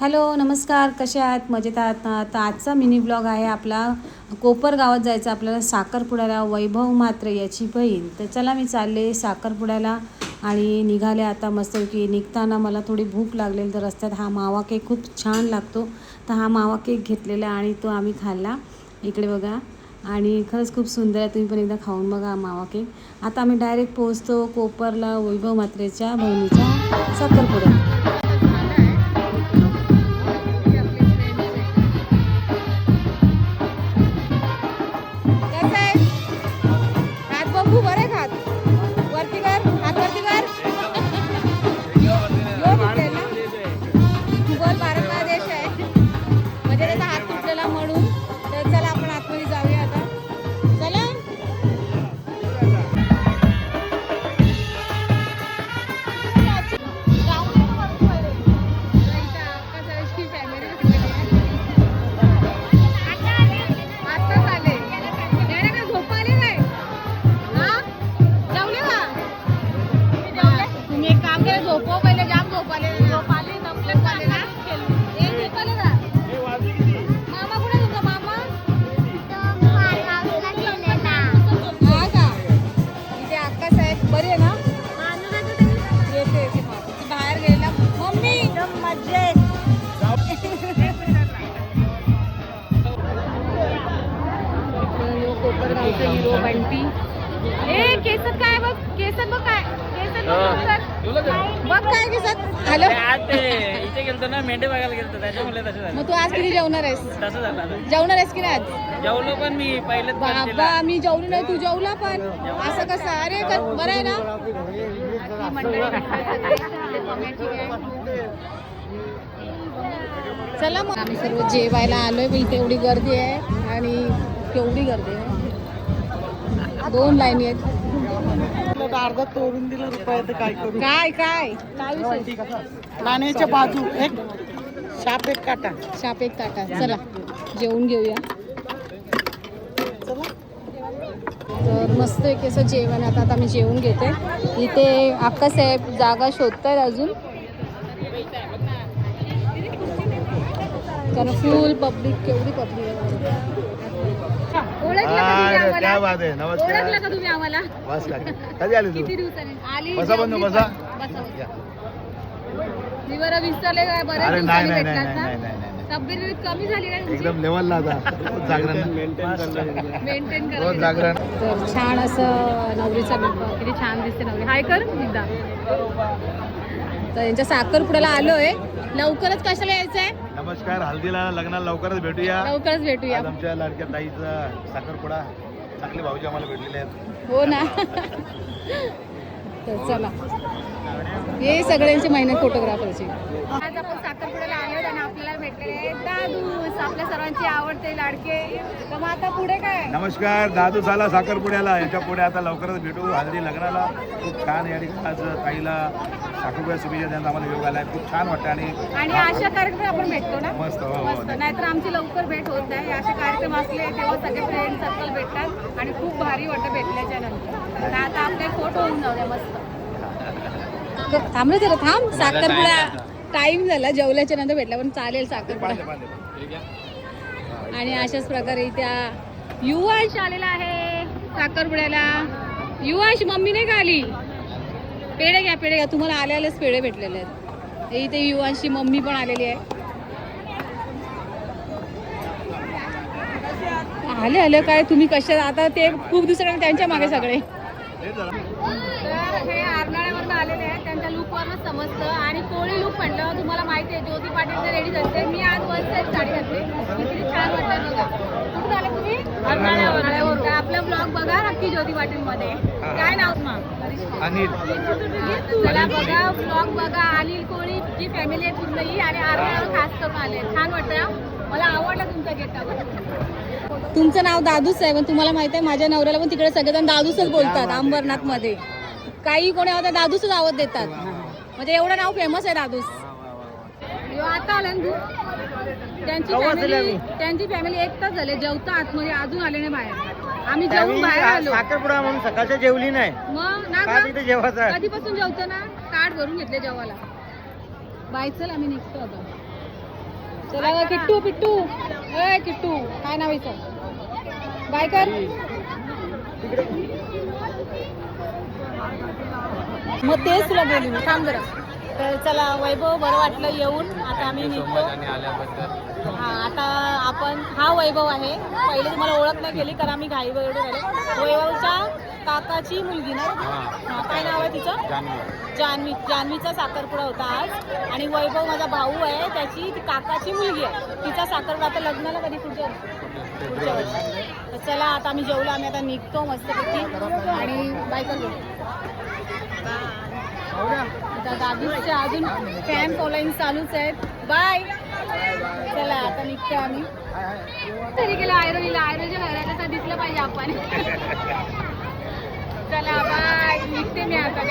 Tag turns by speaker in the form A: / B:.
A: Hello नमस्कार, कसे आहात? मजेत आहात ना? तर आजचा मिनी ब्लॉग आहे आपला. कोपर गावात जायचं आपल्याला साखरपुड्याला. वैभव म्हात्रे याची बहीण. तर चला मी चालले साखरपुड्याला आणि निघाले आता मस्तपैकी. निघताना मला थोडी भूक लागलेली, तर रस्त्यात हा मावा केक खूप छान लागतो, तर हा मावा केक घेतलेला आणि तो आम्ही खाल्ला. इकडे बघा, आणि खरंच खूप सुंदर आहे. तुम्ही पण एकदा खाऊन बघा मावा केक. आता आम्ही डायरेक्ट पोहोचतो कोपरला वैभव म्हात्रेच्या बहिणीच्या साखरपुड्यात. केसत काय बघ, केसत बघ काय, केसत बघ काय केसत. हॅलो,
B: इथे गेलतो ना, मेंढे बघायला गेलतो, त्याच्यामुळे तसं झालं.
A: मग तू आज किती जेवणार आहेस?
B: तसं झालं.
A: जेवणार आहेस की नाही आज?
B: जेवलो पण मी पहिलेच.
A: बाबा मी जेवलो नाही, तू जेवला पण. असं कसं? अरे बरं आहे ना. चला मग आम्ही सर्व जेवायला आलोय. मी इथे एवढी गर्दी आहे आणि केवढी गर्दी आहे. 2 लाईनी आहेत.
C: अर्धा तोडून दिलं रुपये तर काय करू?
A: काय काय काय विषय?
C: नाण्याच्या बाजू एक शाप एक काटा.
A: शाप एक काटा. चला जेवून घेऊया. तर मस्त एक असं जेवण. आता आम्ही जेवून घेते. इथे अक्कासाहेब जागा शोधतायत अजून, कारण फुल पब्लिक. केवढी पब्लिक आहे. ओळखलं का तुम्ही आम्हाला?
D: कधी आली तू?
A: किती दिवसांनी आली?
D: बसा बंधू, बसा.
A: मी बरं विसरले काय? बरं
D: अरे नाही नाही
A: भेटलात
D: नाही
A: ना.
D: नाही नाही नाही.
A: तब्येत कमी झाली ना तुमची?
D: एकदम लेवलला आता. जागरण
A: मेंटेन
D: रोज
A: करा.
D: जागरण.
A: तर छान असं नवरीचा लुक. किती छान दिसते नवरी. हाय कर एकदा. तर यांच्या साखरपुड्याला आलोय. लवकरच कशाला यायचंय?
D: नमस्कार, हल्दीला लग्नाला लवकरच भेटूया.
A: लवकरच भेटूया.
D: आज आमच्या लाडक्या ताईचा साखरपुडा. चांगले भाऊजी आम्हाला भेटलेले आहेत.
A: हो ना. तर चला, हे सगळ्यांची मेहनत फोटोग्राफरची. आज आपण साखरपुड्याला आलो आणि आपल्याला भेटलेले दादूस, आपल्या सर्वांची आवडते लाडके. तर मग आता पुढे काय?
D: नमस्कार, दादू झाला साखरपुड्याला. याच्या पुढे आता लवकरच भेटू हल्दी लग्नाला. खूप छान या ठिकाणी आज ताईला साखरपुड्या शुभेच्छा द्यायचा आम्हाला योग आलाय. खूप छान वाटतं
A: आणि अशा कार्यक्रम आपण भेटतो ना.
D: मस्त.
A: मस्त. नाहीतर आमची लवकर भेट होत नाही. असे कार्यक्रम असले तेव्हा सगळे फ्रेंड सर्कल भेटतात आणि खूप भारी वाटतं भेटल्याच्या नंतर. तर आता आपले फोटो होऊन जाऊ द्या मस्त. थांबलं जरा, थांब. साखरपुडा टाइम झाला, जेवल्याच्या नंतर भेटला पण चालेल साखरपुडा. आणि अशाच प्रकारे त्या युवांश आलेला आहे साखरपुड्याला. युवांश मम्मी नाही का आली? पेढे घ्या, पेढे घ्या. तुम्हाला आल्यालाच पेढे भेटलेले आहेत. इथे युवांशी मम्मी पण आलेली आहे. आले काय तुम्ही कशा? आता ते खूप दिवसांनी त्यांच्या मागे सगळे. तर हे आरनाळ्यावरून आलेले आहेत. त्यांच्या लुकवरच समजतं. आणि कोळी लुक म्हटलं तुम्हाला माहिती आहे, ज्योती पाटीलचं रेडीच असते. मी आज वन साईड साडी घातली. किती छान वाटतं बघा. कुठून आले तुम्ही? आरनाळ्यावरून. आपला ब्लॉग बघा नक्की ज्योती पाटील मध्ये. काय नाव मग?
D: अनिल.
A: चला बघा, ब्लॉग बघा. अनिल कोळी जी फॅमिली आहे पूर्ण ही, आणि आरनाळ्यावर खास करून आले. छान वाटतं. मला आवडलं तुमचा गेटअप. तुमचं नाव दादूच आहे, पण तुम्हाला माहिती आहे माझ्या नवऱ्याला पण तिकडे सगळेजण दादूसच बोलतात. अंबरनाथ मध्ये काही कोणी होता दादूसच आवाज देतात. म्हणजे एवढं नाव फेमस आहे दादूस. आता आला तू. त्यांची फॅमिली एक तास झाले जेवता आतमध्ये, अजून आले नाही बाहेर. आम्ही जेवून बाहेर आलो.
C: साखरपुडा म्हणून सकाळच्या जेवली नाही.
A: मग ना
C: का तिथे जेवायचं?
A: कधीपासून जेवतो ना, ताट भरून घेतले जेवायला. बाय चल आम्ही निघतो आता. चला किट्टू पिट्टू ए किट्टू काय नाव आहे बाय कर मग तेच तुला बोलू मी थांब जरा तर चला वैभव बरं वाटलं येऊन आता आम्ही निघतो हा आता आपण हा वैभव आहे पहिले तुम्हाला ओळख नाही केली कारण आम्ही घाई वगैरे झाले वैभवच्या काकाची मुलगी ना हा काय नाव आहे तिचं जान्हवीचा साखरपुडा होता आज आणि वैभव माझा भाऊ आहे त्याची ती काकाची मुलगी आहे तिचा साखरपुडा आता लग्नाला कधी पुढच्या वर्षी तर चला आता आम्ही जेवलो आम्ही आता निघतो मस्तपैकी आणि बायकर घेऊ आता दादूच्या अजून फॅन फॉलोईंग चालूच आहेत बाय चला आता निघतो आम्ही तरी गेला आयरोनीच्या घराला दिसलं पाहिजे आपण चला बाय निघते मी आता